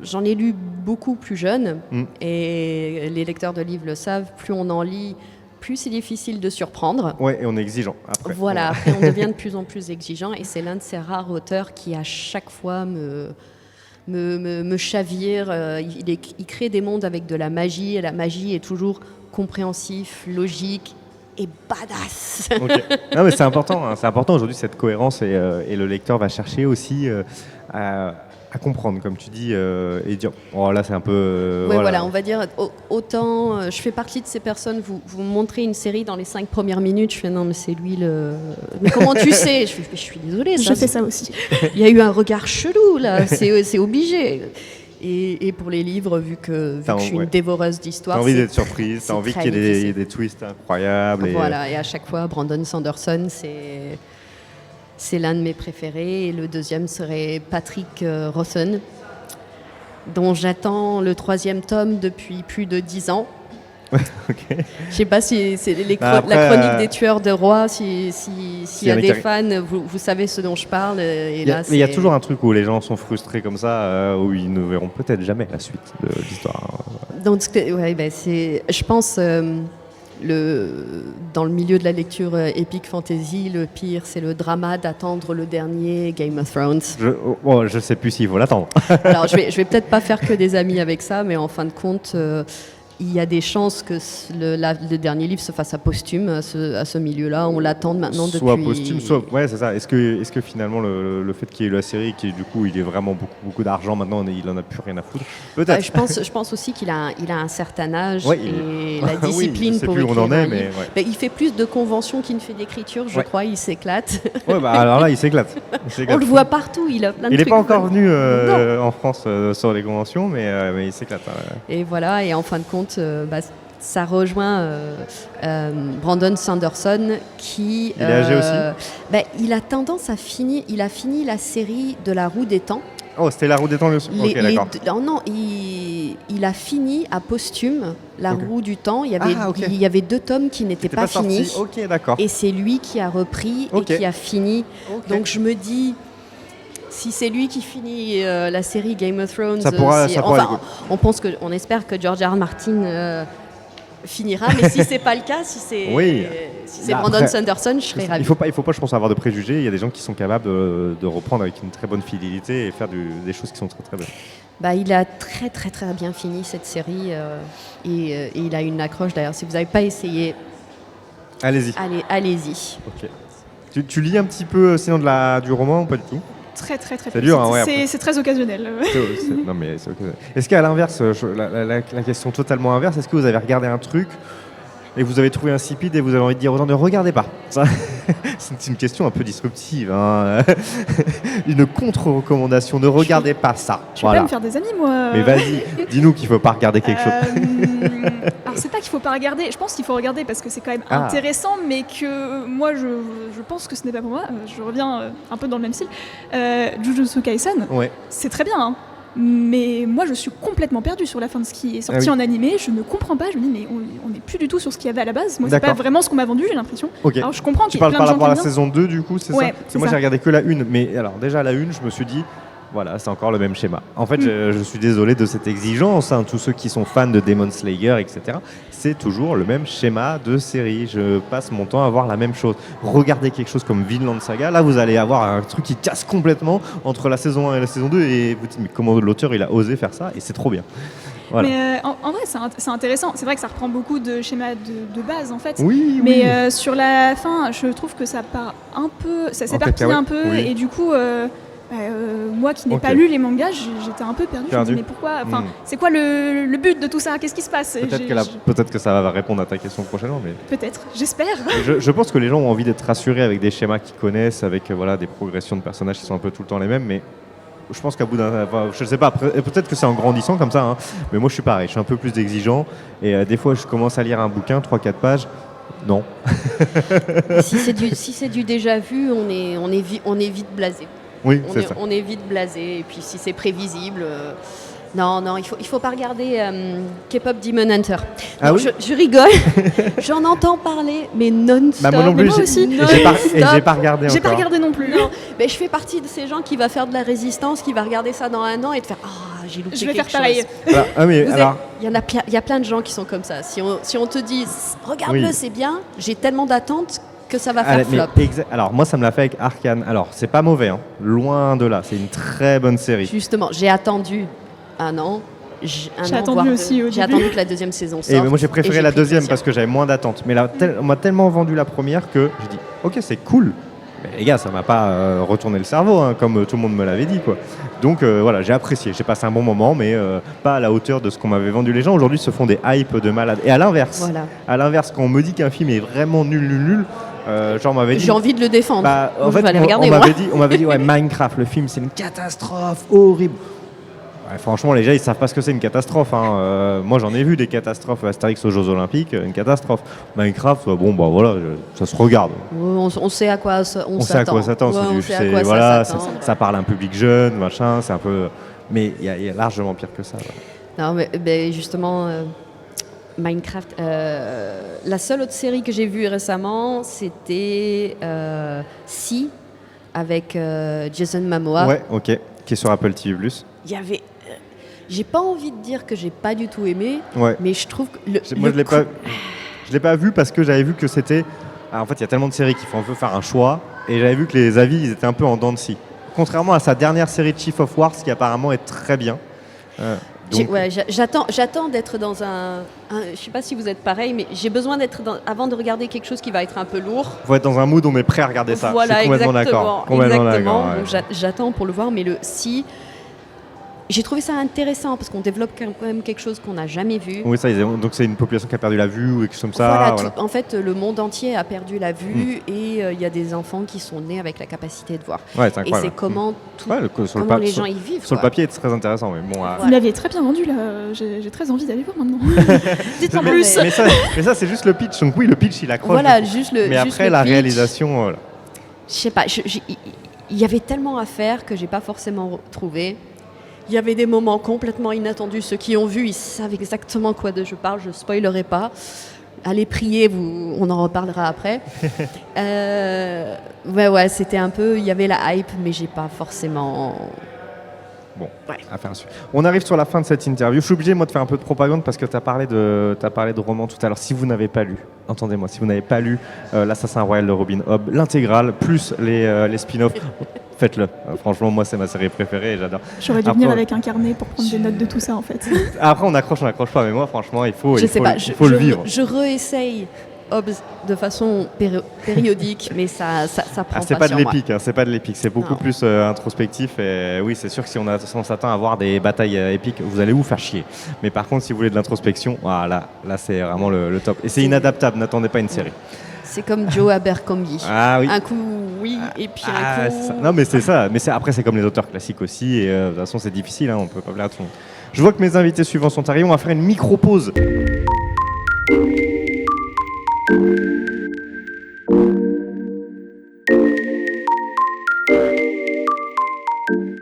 C: j'en ai lu beaucoup plus jeune, et les lecteurs de livres le savent, plus on en lit, plus c'est difficile de surprendre.
A: Ouais, et on est exigeant après.
C: Voilà, après on devient de plus en plus exigeant, et c'est l'un de ces rares auteurs qui à chaque fois me chavire. Il crée des mondes avec de la magie, et la magie est toujours compréhensif, logique et badass.
A: Ok. Non, mais c'est important, hein. C'est important aujourd'hui cette cohérence, et le lecteur va chercher aussi à comprendre, comme tu dis, et dire oh là c'est un peu.
C: Ouais, voilà, on va dire autant. Je fais partie de ces personnes. Vous montrez une série dans les 5 premières minutes, je fais non mais c'est lui le. Mais comment tu sais? Je suis désolée.
B: Je fais ça aussi.
C: Il y a eu un regard chelou là. C'est obligé. Et pour les livres, vu que je suis une dévoreuse d'histoire,
A: t'as envie d'être surprise, t'as envie qu'il y ait des twists incroyables.
C: Voilà, et à chaque fois, Brandon Sanderson, c'est l'un de mes préférés. Et le deuxième serait Patrick Rosen, dont j'attends le 3e tome depuis plus de 10 ans.
A: Okay.
C: Je sais pas si c'est la chronique des tueurs de rois, s'il y a des fans, vous savez ce dont je parle. Mais il
A: y a toujours un truc où les gens sont frustrés comme ça, où ils ne verront peut-être jamais la suite de l'histoire.
C: Donc, je pense, dans le milieu de la lecture epic fantasy, le pire, c'est le drama d'attendre le dernier Game of Thrones.
A: Je sais plus s'il faut l'attendre.
C: Alors, je vais peut-être pas faire que des amis avec ça, mais en fin de compte... il y a des chances que le dernier livre se fasse à posthume à ce milieu-là. On l'attend maintenant depuis...
A: Soit posthume, soit... Ouais, c'est ça. Est-ce que finalement, le fait qu'il y ait eu la série, qui du coup, il est vraiment beaucoup d'argent maintenant, il en a plus rien à foutre? Peut-être.
C: Je pense aussi qu'il a un certain âge, et la discipline
A: oui,
C: pour
A: écrire un livre.
C: Mais il fait plus de conventions qu'il ne fait d'écriture, je crois. Il s'éclate.
A: Ouais, alors là, il s'éclate.
C: On le voit partout. Il a plein de trucs.
A: Il n'est pas encore venu en France sur les conventions, mais il s'éclate.
C: Et voilà, et en fin de compte, ça rejoint Brandon Sanderson qui...
A: Il est âgé aussi
C: il a tendance à finir... Il a fini la série de La Roue des Temps.
A: Oh, c'était La Roue des Temps, aussi. Ok, d'accord.
C: Non, il a fini à posthume La Roue du Temps. Il y avait 2 tomes qui n'étaient pas finis.
A: Ok, d'accord.
C: Et c'est lui qui a repris et qui a fini. Okay. Donc je me dis... Si c'est lui qui finit la série Game of Thrones, on espère que George R. R. Martin finira, mais si c'est pas le cas, si c'est Brandon Sanderson, je serais ravi.
A: Il faut pas, je pense, avoir de préjugés. Il y a des gens qui sont capables de reprendre avec une très bonne fidélité et faire des choses qui sont très très belles.
C: Il a très très très bien fini cette série, et il a une accroche. D'ailleurs, si vous n'avez pas essayé,
A: allez-y.
C: Allez-y.
A: Ok. Tu lis un petit peu sinon du roman ou pas du tout?
B: Très très très.
A: C'est dur, hein,
B: c'est très occasionnel.
A: Non mais c'est occasionnel. Est-ce qu'à l'inverse, la question totalement inverse, est-ce que vous avez regardé un truc et vous avez trouvé insipide et vous avez envie de dire aux gens ne regardez pas? Ça, c'est une question un peu disruptive, hein. Une contre-recommandation, ne regardez pas ça.
B: Je vais pas me faire des amis, moi.
A: Mais vas-y, dis-nous qu'il ne faut pas regarder quelque chose.
B: Alors c'est pas qu'il faut pas regarder, je pense qu'il faut regarder parce que c'est quand même intéressant, mais que moi je pense que ce n'est pas pour moi. Je reviens un peu dans le même style. Jujutsu Kaisen, c'est très bien, hein. Mais moi je suis complètement perdue sur la fin de ce qui est sorti en animé. Je ne comprends pas, je me dis mais on n'est plus du tout sur ce qu'il y avait à la base. Moi c'est pas vraiment ce qu'on m'a vendu, j'ai l'impression. Alors je comprends qu'il y a plein de gens qui aiment bien. Tu parles par rapport à la
A: saison 2 du coup, c'est ça? Parce que moi j'ai regardé que la 1, mais alors déjà la 1 je me suis dit voilà, c'est encore le même schéma. En fait, je suis désolé de cette exigence, hein, tous ceux qui sont fans de Demon Slayer, etc. C'est toujours le même schéma de série. Je passe mon temps à voir la même chose. Regardez quelque chose comme Vinland Saga, là vous allez avoir un truc qui casse complètement entre la saison 1 et la saison 2 et vous dites mais comment l'auteur il a osé faire ça, et c'est trop bien. Voilà.
B: Mais en vrai, c'est intéressant. C'est vrai que ça reprend beaucoup de schémas de base, en fait.
A: Oui,
B: mais sur la fin, je trouve que ça part un peu, ça s'éparpille un peu, et du coup... moi qui n'ai pas lu les mangas, j'étais un peu perdue. Je me disais mais pourquoi, c'est quoi le but de tout ça? Qu'est-ce qui se passe?
A: Peut-être que ça va répondre à ta question prochainement. Mais...
B: Peut-être, j'espère.
A: Je pense que les gens ont envie d'être rassurés avec des schémas qu'ils connaissent, avec des progressions de personnages qui sont un peu tout le temps les mêmes, mais je pense qu'à bout d'un... je sais pas, peut-être que c'est en grandissant comme ça, hein, mais moi je suis pareil, je suis un peu plus exigeant, et des fois je commence à lire un bouquin, 3-4 pages, non.
C: Si c'est du déjà vu, on est vite blasé.
A: Oui, c'est ça.
C: On est vite blasé, et puis si c'est prévisible, Non, il faut pas regarder K-pop Demon Hunter.
A: Ah
C: Non,
A: oui
C: je rigole, j'en entends parler, mais non-stop.
A: Bah, moi non
B: mais
A: plus,
B: moi aussi.
A: et j'ai pas regardé
B: J'ai pas
A: encore.
B: regardé non plus.
C: Non, mais je fais partie de ces gens qui va faire de la résistance, qui va regarder ça dans un an et te faire ah j'ai loupé
B: Je vais
C: quelque
B: faire pareil.
C: chose.
A: Voilà. Ah, mais
C: Vous
A: alors,
C: êtes- il y a plein de gens qui sont comme ça. Si on te dit regarde-le,
A: Oui.
C: c'est bien, j'ai tellement d'attentes que ça va
A: allez,
C: faire
A: mais
C: flop.
A: alors moi ça me l'a fait avec Arcane. Alors c'est pas mauvais, hein. Loin de là. C'est une très bonne série.
C: Justement, j'ai attendu un an.
B: J'ai
C: an,
B: attendu
C: voire
B: aussi
C: deux.
B: au
C: J'ai
B: début.
C: attendu que la deuxième saison sorte.
A: Et moi j'ai préféré
C: j'ai
A: la
C: pris
A: deuxième
C: plaisir.
A: parce que j'avais moins d'attentes. Mais là, on m'a tellement vendu la première que j'ai dit ok c'est cool. Mais les gars ça m'a pas retourné le cerveau hein, comme tout le monde me l'avait dit quoi. Donc voilà j'ai apprécié. J'ai passé un bon moment mais pas à la hauteur de ce qu'on m'avait vendu. Les gens aujourd'hui se font des hypes de malades. Et à l'inverse,
C: Voilà.
A: quand on me dit qu'un film est vraiment nul, genre on m'avait dit.
C: J'ai envie de le défendre.
A: Bah, en
C: Donc,
A: fait,
C: je vais aller
A: on
C: regarder, moi.
A: m'avait dit ouais, Minecraft, le film, c'est une catastrophe horrible. Ouais, franchement, les gens, ils savent pas ce que c'est une catastrophe. Hein. Moi, j'en ai vu des catastrophes. Astérix aux Jeux Olympiques, une catastrophe. Minecraft, bon, bah voilà, ça se regarde.
C: On sait à quoi
A: On sait à quoi s'attend.
C: Ouais, on sait à quoi
A: voilà,
C: ça s'attend.
A: ça parle à un public jeune, machin. C'est un peu. Mais il y a largement pire que ça. Ouais.
C: Non, mais justement, Minecraft. La seule autre série que j'ai vue récemment, c'était Si avec Jason Momoa.
A: Ouais, ok. Qui est sur Apple TV+.
C: Il y avait. J'ai pas envie de dire que j'ai pas du tout aimé,
A: Ouais.
C: mais je trouve que
A: Moi, je l'ai pas vu parce que j'avais vu que c'était. En fait, il y a tellement de séries qu'il faut un peu faire un choix, et j'avais vu que les avis, ils étaient un peu en dents de scie. Contrairement à sa dernière série Chief of Wars, qui apparemment est très bien. Donc,
C: j'attends d'être dans je sais pas si vous êtes pareil, mais j'ai besoin d'être avant de regarder quelque chose qui va être un peu lourd.
A: faut être dans un mood, on est prêt à regarder ça.
C: Voilà,
A: je suis complètement
C: exactement.
A: d'accord. Complètement
C: Exactement.
A: d'accord, ouais.
C: Donc, j'attends pour le voir, mais j'ai trouvé ça intéressant parce qu'on développe quand même quelque chose qu'on n'a jamais vu.
A: Oui, donc c'est une population qui a perdu la vue ou quelque chose comme ça.
C: Voilà,
A: Voilà.
C: en fait, le monde entier a perdu la vue et il y a des enfants qui sont nés avec la capacité de voir.
A: Ouais, c'est
C: Et
A: incroyable.
C: c'est comment,
A: Comment
C: les gens y vivent.
A: Sur le
C: quoi.
A: papier, c'est très intéressant. Mais bon,
B: Vous l'aviez très bien vendu là. J'ai très envie d'aller voir maintenant. Dites-en
C: mais-
B: plus.
A: mais ça, c'est juste le pitch. Donc oui, le pitch, il accroche.
C: Voilà,
A: du coup.
C: juste le.
A: Mais
C: juste
A: après,
C: le
A: la
C: pitch.
A: réalisation, voilà.
C: Je sais pas, il y avait tellement à faire que j'ai pas forcément trouvé. Il y avait des moments complètement inattendus. Ceux qui ont vu, ils savent exactement quoi de je parle. Je spoilerai pas. Allez prier, on en reparlera après. Ouais, c'était un peu. Il y avait la hype, mais j'ai pas forcément.
A: Bon,
C: Ouais.
A: affaire à suivre. On arrive sur la fin de cette interview. Je suis obligé, moi, de faire un peu de propagande parce que tu as parlé de romans tout à l'heure. Si vous n'avez pas lu, entendez-moi, si vous n'avez pas lu L'Assassin Royal de Robin Hobb, l'intégrale, plus les spin-offs, faites-le. Franchement, moi, c'est ma série préférée et j'adore.
B: J'aurais dû
A: Après,
B: venir avec un carnet pour prendre des notes de tout ça en fait.
A: Après, on accroche pas, mais moi, franchement, il faut
C: Je sais pas.
A: il faut le vivre.
C: Je réessaye Hobbes de façon périodique, mais ça prend
A: C'est
C: pas
A: pas de
C: sur moi.
A: l'épique, hein, c'est pas de l'épique, c'est beaucoup
C: Non.
A: plus introspectif. Et oui, c'est sûr que si on s'attend à voir des batailles épiques, vous allez vous faire chier. Mais par contre, si vous voulez de l'introspection, voilà, là c'est vraiment le top. Et c'est inadaptable, n'attendez pas une série.
C: C'est comme Joe Abercrombie.
A: Ah oui.
C: Un coup, oui, et puis un coup.
A: C'est ça. Non mais c'est ça, mais après c'est comme les auteurs classiques aussi, et de toute façon c'est difficile, hein, on peut pas plaire à tout le monde. Je vois que mes invités suivants sont arrivés, on va faire une micro-pause.